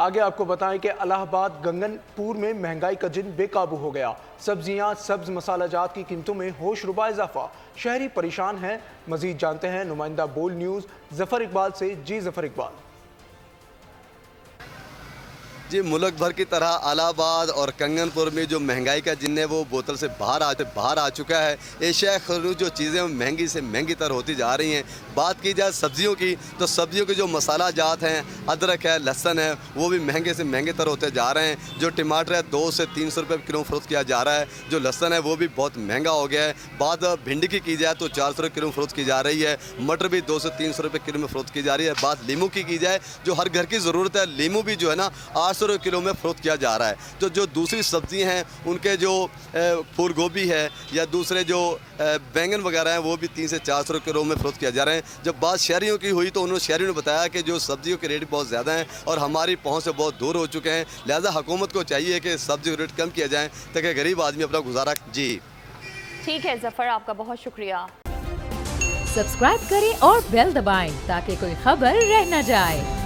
आगे आपको बताएं कि इलाहाबाद गंगनपुर में महंगाई का जिन बेकाबू हो गया। सब्जियां, सब्ज मसालाजात की कीमतों में होशरुबा इजाफा, शहरी परेशान हैं। मजीद जानते हैं नुमाइंदा बोल न्यूज़ जफर इकबाल से। जी जफर इकबाल। जी, मुल्क भर की तरह इलाहाबाद और कंगनपुर में जो महंगाई का जिन्न है वो बोतल से बाहर आ चुका है। एशिया खरूज जो चीज़ें महंगी से महंगी तर होती जा रही हैं। बात की जाए सब्जियों की तो सब्जियों के जो मसाला जात हैं, अदरक है, लहसन है, वो भी महंगे से महंगे तर होते जा रहे हैं। जो टमाटर है 200 से 300 रुपये किलो फ़रोख्त किया जा रहा है। जो लहसन है वो भी बहुत महंगा हो गया है। बात भिंडी की जाए तो 400 रुपये किलो फ़रोख्त की जा रही है। मटर भी 200 से 300 रुपये किलो में फ़रोख्त की जा रही है। बात लीमू की जाए, जो हर घर की ज़रूरत है, लीमू भी जो है ना 800 रुपये किलो में फ़रोख्त किया जा रहा है। तो जो दूसरी सब्ज़ी हैं उनके जो फूल गोभी है या दूसरे जो बैंगन वगैरह हैं वो भी 300 से 400 रुपये किलो में फ़रोख्त किया जा रहा है। जब बात शहरियों की हुई तो उन्होंने शहरियों ने बताया कि जो सब्जियों के रेट बहुत ज़्यादा हैं और हमारी पहुंच से बहुत दूर हो चुके हैं। लिहाजा हुकूमत को चाहिए कि सब्जी के रेट कम किया जाए ताकि गरीब आदमी अपना गुजारा। जी ठीक है जफर, आपका बहुत शुक्रिया। सब्सक्राइब करें और बेल दबाएं ताकि कोई खबर रह न जाए।